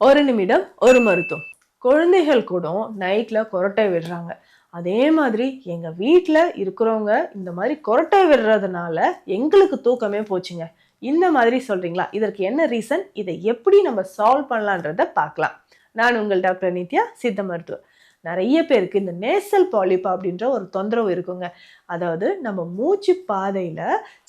ஒரு நிமிடம் ஒரு மருத்துவம். குழந்தைகள் கூட நைட்ல கொரட்டை விடுறாங்க. அதே மாதிரி எங்க வீட்ல இருக்கிறவங்க இந்த மாதிரி கொரட்டை விடுறதுனால எங்களுக்கு தூக்கமே போச்சுங்க. இந்த மாதிரி சொல்றீங்களா? இதற்கு என்ன ரீசன்? இதை எப்படி நம்ம சால்வ் பண்ணலான்றத பார்க்கலாம். நான் உங்கள் டாக்டர் நித்யா, சித்த மருத்துவர். நெறைய பேருக்கு இந்த நேசல் பாலிப் அப்படின்ற ஒரு தொந்தரவு இருக்குங்க. அதாவது நம்ம மூச்சு பாதையில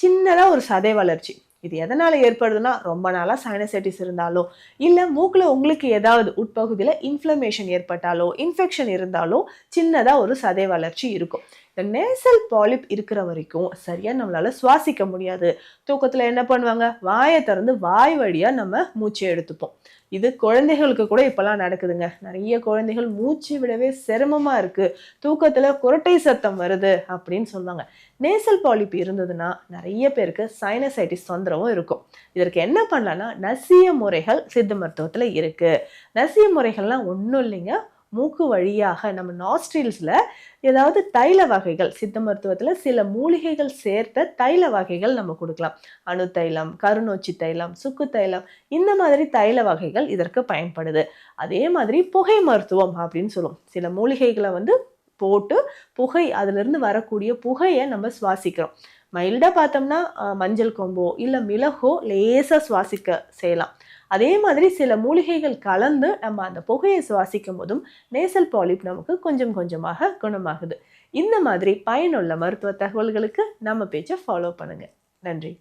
சின்னதா ஒரு சதை வளர்ச்சி. இது எதனால ஏற்படுதுன்னா, ரொம்ப நாளா சைனசைட்டிஸ் இருந்தாலோ, இல்ல மூக்குல உங்களுக்கு ஏதாவது உட்பகுதியில இன்ஃப்ளமேஷன் ஏற்பட்டாலோ, இன்ஃபெக்ஷன் இருந்தாலோ, சின்னதா ஒரு சதை வளர்ச்சி இருக்கும். இந்த நேசல் பாலிப் இருக்கிற வரைக்கும் சரியா நம்மளால சுவாசிக்க முடியாது. தூக்கத்துல என்ன பண்ணுவாங்க? வாய திறந்து வாய் வழியா நம்ம மூச்சை எடுத்துப்போம். இது குழந்தைகளுக்கு கூட இப்பல்லாம் நடக்குதுங்க. நெறைய குழந்தைகள் மூச்சு விடவே சிரமமா இருக்கு. தூக்கத்துல குரட்டை சத்தம் வருது அப்படின்னு சொல்லுவாங்க. நேசல் பாலிப் இருந்ததுன்னா நெறைய பேருக்கு சைனசைட்டிஸ் தொந்தரவும் இருக்கும். இதற்கு என்ன பண்ணலாம்னா, நசிய முறைகள் சித்த மருத்துவத்துல இருக்கு. நசிய முறைகள்லாம் ஒண்ணும் இல்லைங்க. மூக்கு வழியாக நம்ம நாஸ்ட்ரில்ஸ்ல ஏதாவது தைல வகைகள், சித்த மருத்துவத்துல சில மூலிகைகள் சேர்த்த தைல வகைகள் நம்ம குடுக்கலாம். அணு தைலம், கருநொச்சி தைலம், சுக்கு தைலம், இந்த மாதிரி தைல வகைகள் இதற்கு பயன்படுது. அதே மாதிரி புகை மருத்துவம் அப்படின்னு சொல்லுவோம். சில மூலிகைகளை போட்டு புகை அதிலிருந்து வரக்கூடிய புகையை நம்ம சுவாசிக்கிறோம். மைல்டா பார்த்தோம்னா மஞ்சள் கொம்போ இல்ல மிளகோ லேசா சுவாசிக்க செய்யலாம். அதே மாதிரி சில மூலிகைகள் கலந்து நம்ம அந்த புகையை சுவாசிக்கும் போதும் நேசல் பாலிப் நமக்கு கொஞ்சம் கொஞ்சமாக குணமாகுது. இந்த மாதிரி பயனுள்ள மருத்துவ தகவல்களுக்கு நம்ம பேஜை ஃபாலோ பண்ணுங்க. நன்றி.